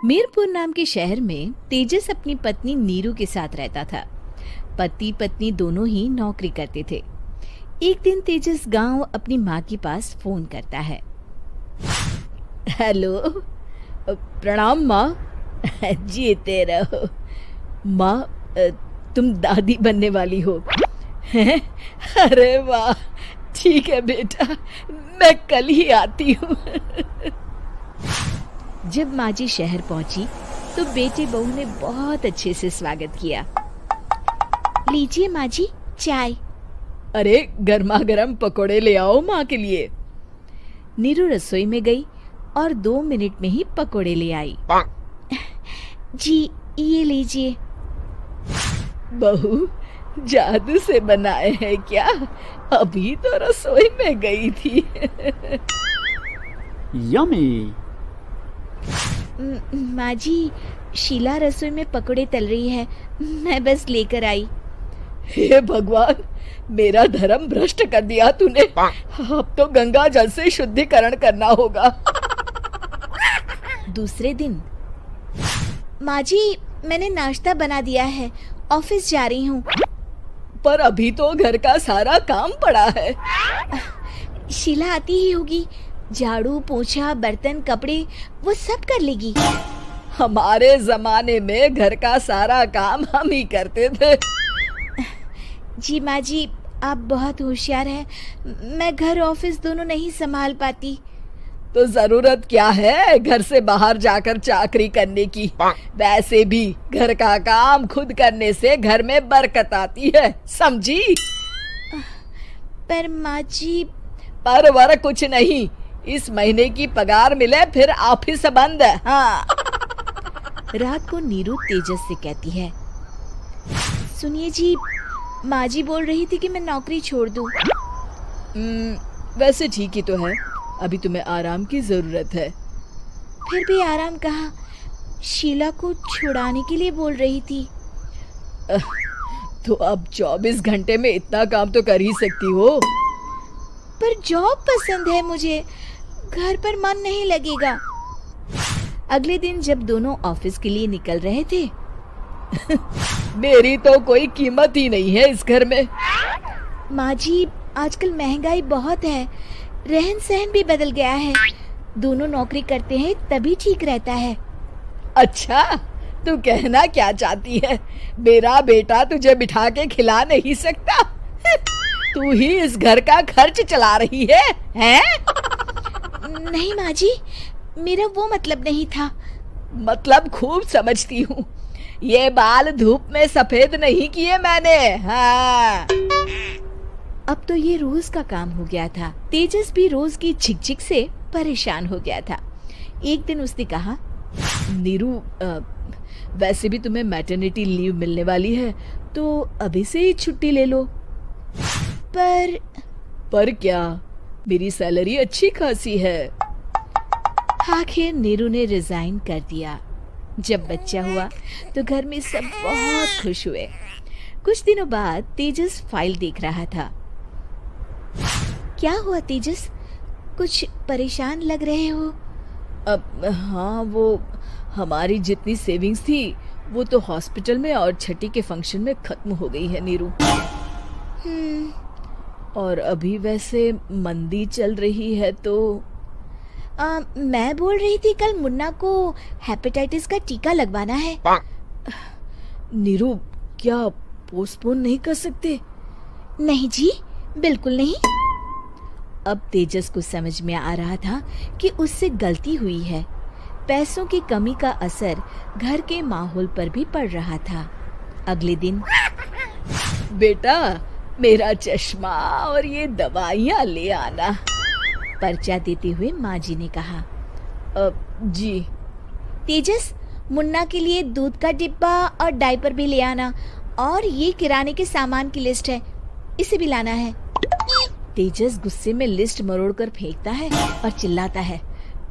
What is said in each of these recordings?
मीरपुर नाम के शहर में तेजस अपनी पत्नी नीरू के साथ रहता था। पति पत्नी दोनों ही नौकरी करते थे। एक दिन तेजस गांव अपनी माँ के पास फोन करता है। हेलो, प्रणाम माँ। जीते रहो माँ, तुम दादी बनने वाली हो हैं? अरे वाह, ठीक है बेटा, मैं कल ही आती हूँ। जब माँ जी शहर पहुंची तो बेटे बहू ने बहुत अच्छे से स्वागत किया। लीजिए माँ जी, चाय। अरे गर्मा गर्म पकोड़े ले आओ माँ के लिए। नीरू रसोई में गई और 2 मिनट में ही पकोड़े ले आई। जी ये लीजिए। बहू, जादू से बनाए हैं क्या? अभी तो रसोई में गई थी। यम्मी। माँ जी, शीला रसोई में पकोड़े तल रही है, मैं बस लेकर आई। हे भगवान, मेरा धर्म भ्रष्ट कर दिया तूने। अब तो गंगा जल से शुद्धिकरण करना होगा। दूसरे दिन, माँ जी मैंने नाश्ता बना दिया है, ऑफिस जा रही हूँ। पर अभी तो घर का सारा काम पड़ा है। शीला आती ही होगी, झाड़ू पोछा बर्तन कपड़े वो सब कर लेगी। हमारे जमाने में घर का सारा काम हम ही करते थे। जी माँ जी, आप बहुत होशियार हैं, मैं घर ऑफिस दोनों नहीं संभाल पाती। तो जरूरत क्या है घर से बाहर जाकर चाकरी करने की? वैसे भी घर का काम खुद करने से घर में बरकत आती है, समझी? पर माँ जी। पर वर कुछ नहीं, इस महीने की पगार मिले फिर ऑफिस बंद है। हाँ। रात को नीरू तेजस से कहती है, सुनिए जी, माँ जी बोल रही थी कि मैं नौकरी छोड़ दूं। वैसे ठीक ही तो है, अभी तुम्हें आराम की जरूरत है। फिर भी आराम कहाँ, शीला को छुड़ाने के लिए बोल रही थी। तो अब 24 घंटे में इतना काम तो कर ही सकती हो। पर जॉब पसंद है मुझे, घर पर मन नहीं लगेगा। अगले दिन जब दोनों ऑफिस के लिए निकल रहे थे, मेरी तो कोई कीमत ही नहीं है इस घर में। माँ जी, आजकल महंगाई बहुत है, रहन सहन भी बदल गया है, दोनों नौकरी करते हैं तभी ठीक रहता है। अच्छा, तू कहना क्या चाहती है? मेरा बेटा तुझे बिठा के खिला नहीं सकता? तू ही इस घर का खर्च चला रही है, हैं? नहीं माँ जी, मेरा वो मतलब नहीं था। मतलब खूब समझती हूँ, ये बाल धूप में सफेद नहीं किए मैंने। हाँ। अब तो ये रोज का काम हो गया था। तेजस भी रोज की झिकझिक से परेशान हो गया था। एक दिन उसने कहा, नीरू, वैसे भी तुम्हें मैटरनिटी लीव मिलने वाली है, तो अभी से ही छुट्टी ले लो। पर क्या, मेरी सैलरी अच्छी खासी है। आखिर नीरू ने रिजाइन कर दिया। जब बच्चा हुआ तो घर में सब बहुत खुश हुए। कुछ दिनों बाद तेजस फाइल देख रहा था। क्या हुआ तेजस, कुछ परेशान लग रहे हो? अब हाँ, वो हमारी जितनी सेविंग्स थी वो तो हॉस्पिटल में और छठी के फंक्शन में खत्म हो गई है नीरू। और अभी वैसे मंदी चल रही है तो मैं बोल रही थी कल मुन्ना को हेपेटाइटिस का टीका लगवाना है। नीरू, क्या पोस्टपोन नहीं कर सकते? नहीं जी, बिल्कुल नहीं। अब तेजस को समझ में आ रहा था कि उससे गलती हुई है। पैसों की कमी का असर घर के माहौल पर भी पड़ रहा था। अगले दिन, बेटा मेरा चश्मा और ये दवाइयाँ ले आना, पर्चा देते हुए माँ जी ने कहा। जी। तेजस, मुन्ना के लिए दूध का डिब्बा और डायपर भी ले आना, और ये किराने के सामान की लिस्ट है, इसे भी लाना है। तेजस गुस्से में लिस्ट मरोड़कर फेंकता है और चिल्लाता है,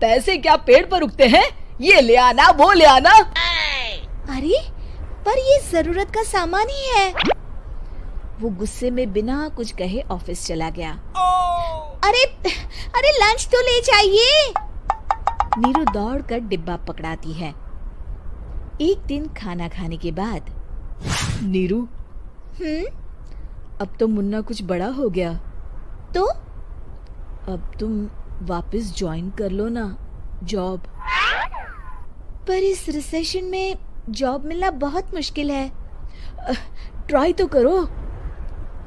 पैसे क्या पेड़ पर उगते हैं? ये ले आना, वो ले आना। अरे पर ये जरूरत का सामान ही है। वो गुस्से में बिना कुछ कहे ऑफिस चला गया। अरे लंच तो ले जाइए। नीरू दौड़कर डिब्बा पकड़ाती है। एक दिन खाना खाने के बाद, नीरू, अब तो मुन्ना कुछ बड़ा हो गया, तो अब तुम वापस ज्वाइन कर लो ना जॉब। पर इस रिसेशन में जॉब मिलना बहुत मुश्किल है। ट्राई तो करो।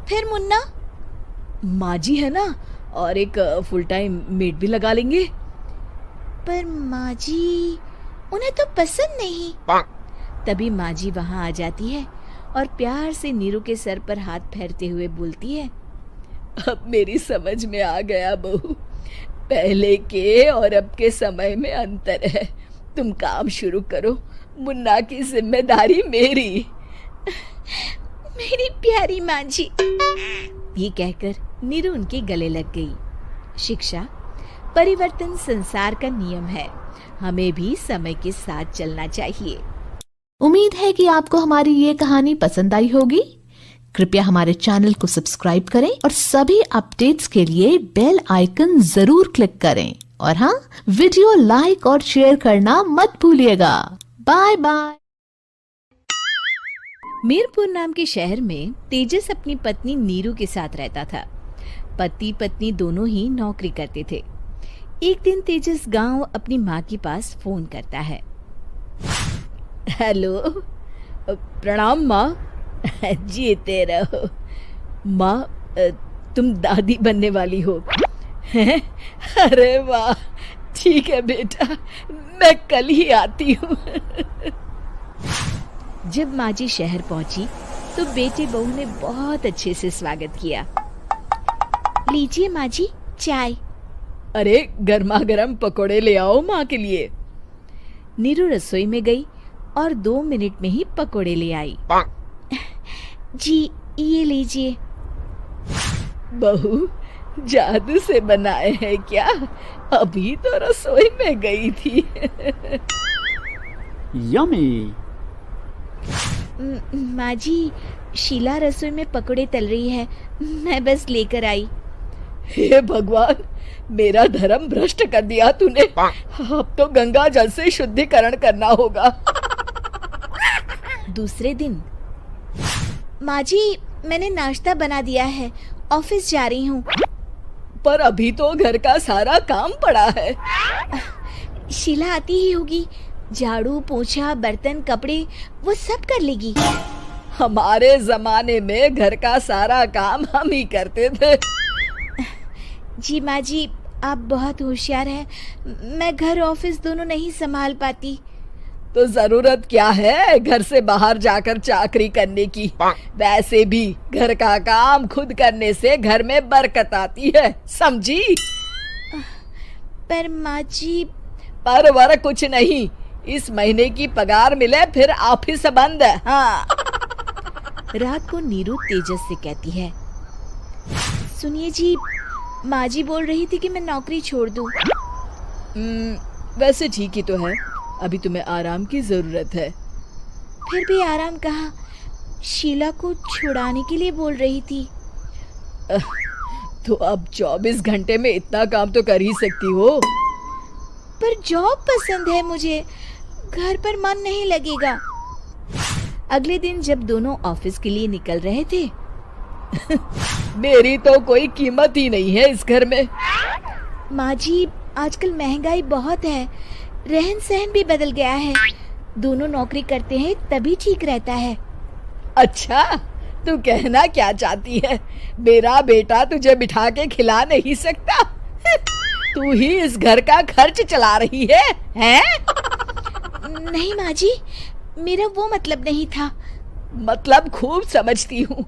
फिर मुन्ना? माँ जी है ना, और एक फुल टाइम मेड भी लगा लेंगे। पर माँ जी, उन्हें तो पसंद नहीं। तभी माँ जी वहाँ आ जाती है और प्यार से नीरू के सर पर हाथ फेरते हुए बोलती है, अब मेरी समझ में आ गया बहू, पहले के और अब के समय में अंतर है। तुम काम शुरू करो, मुन्ना की जिम्मेदारी मेरी। मेरी प्यारी माँ जी। ये कहकर नीरू उनके गले लग गई। शिक्षा, परिवर्तन संसार का नियम है, हमें भी समय के साथ चलना चाहिए। उम्मीद है कि आपको हमारी ये कहानी पसंद आई होगी। कृपया हमारे चैनल को सब्सक्राइब करें और सभी अपडेट्स के लिए बेल आइकन जरूर क्लिक करें। और हाँ, वीडियो लाइक और शेयर करना मत भूलिएगा। Bye bye. मीरपुर नाम के शहर में तेजस अपनी पत्नी नीरू के साथ रहता था। पति पत्नी दोनों ही नौकरी करते थे। एक दिन तेजस गांव अपनी माँ के पास फोन करता है। हेलो, प्रणाम माँ। जीते रहो माँ, तुम दादी बनने वाली हो हैं? अरे वाह, ठीक है बेटा, मैं कल ही आती हूँ। जब माँ जी शहर पहुंची तो बेटे बहू ने बहुत अच्छे से स्वागत किया। लीजिए माँ जी, चाय। अरे गर्मा गर्म पकोड़े ले आओ माँ के लिए। नीरू रसोई में गई और 2 मिनट में ही पकोड़े ले आई। जी ये लीजिए। बहू, जादू से बनाए हैं क्या? अभी तो रसोई में गई थी। यम्मी। माँ जी, शीला रसोई में पकोड़े तल रही है, मैं बस लेकर आई। हे भगवान, मेरा धर्म भ्रष्ट कर दिया तूने। अब तो गंगा जल से शुद्धिकरण करना होगा। दूसरे दिन, माँ जी, मैंने नाश्ता बना दिया है, ऑफिस जा रही हूँ। पर अभी तो घर का सारा काम पड़ा है। शीला आती ही होगी, झाड़ू पोछा बर्तन कपड़े वो सब कर लेगी। हमारे जमाने में घर का सारा काम हम ही करते थे। जी माँ जी, आप बहुत होशियार हैं, मैं घर ऑफिस दोनों नहीं संभाल पाती। तो जरूरत क्या है घर से बाहर जाकर चाकरी करने की? वैसे भी घर का काम खुद करने से घर में बरकत आती है, समझी? पर माँ जी। पर वर कुछ नहीं, इस महीने की पगार मिले फिर ऑफिस बंद है। हाँ। रात को नीरू तेजस से कहती है, सुनिए जी, माँ जी बोल रही थी कि मैं नौकरी छोड़ दूं। वैसे ठीक ही तो है, अभी तुम्हें आराम की जरूरत है। फिर भी आराम कहाँ, शीला को छुड़ाने के लिए बोल रही थी। तो अब 24 घंटे में इतना काम तो कर ही सकती हो। पर जॉब पसंद है मुझे, घर पर मन नहीं लगेगा। अगले दिन जब दोनों ऑफिस के लिए निकल रहे थे, मेरी तो कोई कीमत ही नहीं है इस घर में। माँ जी, आजकल महंगाई बहुत है, रहन सहन भी बदल गया है, दोनों नौकरी करते हैं तभी ठीक रहता है। अच्छा, तू कहना क्या चाहती है? मेरा बेटा तुझे बिठा के खिला नहीं सकता? तू ही इस घर का खर्च चला रही है, हैं? नहीं माँ जी, मेरा वो मतलब नहीं था। मतलब खूब समझती हूँ,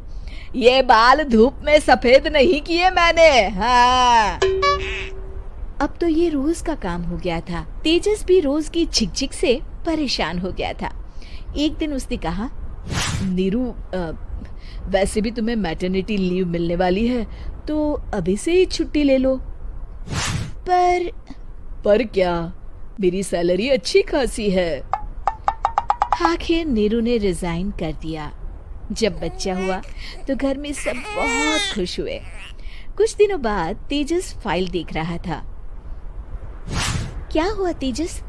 ये बाल धूप में सफेद नहीं किए मैंने। हाँ। अब तो ये रोज का काम हो गया था। तेजस भी रोज की झिकझिक से परेशान हो गया था। एक दिन उसने कहा, नीरू, वैसे भी तुम्हें मैटरनिटी लीव मिलने वाली है, तो अभी से ही छुट्टी ले लो। पर क्या, मेरी सैलरी अच्छी खासी है। आखिर नीरू ने रिजाइन कर दिया। जब बच्चा हुआ तो घर में सब बहुत खुश हुए। कुछ दिनों बाद तेजस फाइल देख रहा था। क्या हुआ तेजस,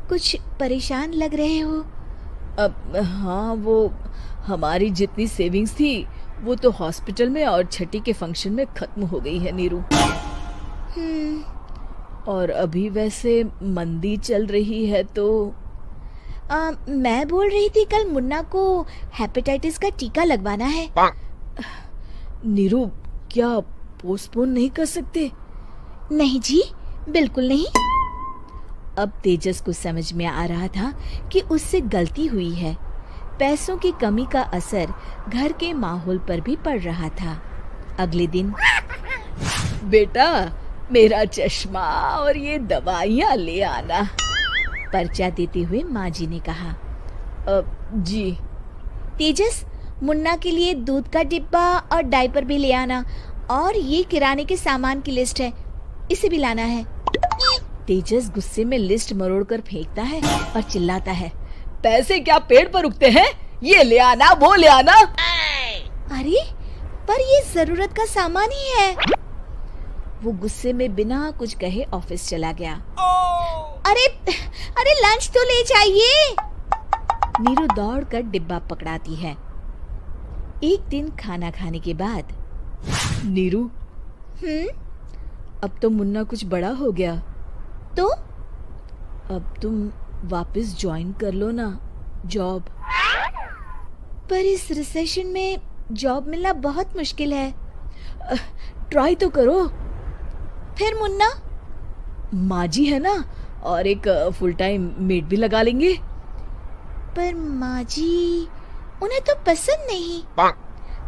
कुछ परेशान लग रहे हो? अब हाँ, वो हमारी जितनी सेविंग्स थी वो तो हॉस्पिटल में और छठी के फंक्शन में खत्म हो गई है नीरू। और अभी वैसे मंदी चल रही है तो मैं बोल रही थी कल मुन्ना को हेपेटाइटिस का टीका लगवाना है। नीरू, क्या पोस्टपोन नहीं कर सकते? नहीं जी, बिल्कुल नहीं। अब तेजस को समझ में आ रहा था कि उससे गलती हुई है। पैसों की कमी का असर घर के माहौल पर भी पड़ रहा था। अगले दिन, बेटा मेरा चश्मा और ये दवाइयाँ ले आना, पर्चा देते हुए माँ जी ने कहा। जी। तेजस, मुन्ना के लिए दूध का डिब्बा और डायपर भी ले आना, और ये किराने के सामान की लिस्ट है, इसे भी लाना है। तेजस गुस्से में लिस्ट मरोड़कर फेंकता है और चिल्लाता है, पैसे क्या पेड़ पर उगते हैं? ये ले आना, वो ले आना। अरे पर ये जरूरत का सामान ही है। वो गुस्से में बिना कुछ कहे ऑफिस चला गया। अरे अरे लंच तो ले जाइए। नीरू दौड़कर डिब्बा पकड़ाती है। एक दिन खाना खाने के बाद, नीरू, अब तो मुन्ना कुछ बड़ा हो गया, तो अब तुम वापस ज्वाइन कर लो ना जॉब। पर इस रिसेशन में जॉब मिलना बहुत मुश्किल है। ट्राई तो करो। फिर मुन्ना? माँ जी है ना, और एक फुल टाइम मेड भी लगा लेंगे। पर माँ जी, उन्हें तो पसंद नहीं।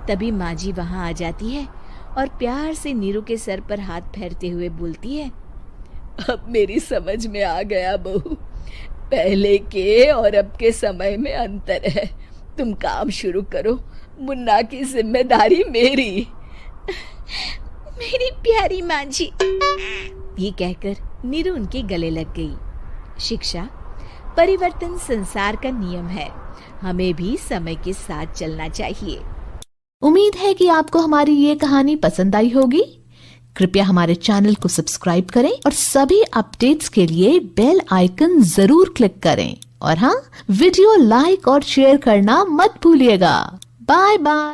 तभी माँ जी वहाँ आ जाती है और प्यार से नीरू के सर पर हाथ फेरते हुए बोलती है, अब मेरी समझ में आ गया बहू, पहले के और अब के समय में अंतर है। तुम काम शुरू करो, मुन्ना की जिम्मेदारी मेरी। मेरी प्यारी माँ जी। ये कहकर नीरू उनके गले लग गई। शिक्षा, परिवर्तन संसार का नियम है, हमें भी समय के साथ चलना चाहिए। उम्मीद है कि आपको हमारी ये कहानी पसंद आई होगी। कृपया हमारे चैनल को सब्सक्राइब करें और सभी अपडेट्स के लिए बेल आइकन जरूर क्लिक करें। और हाँ, वीडियो लाइक और शेयर करना मत भूलिएगा। Bye bye.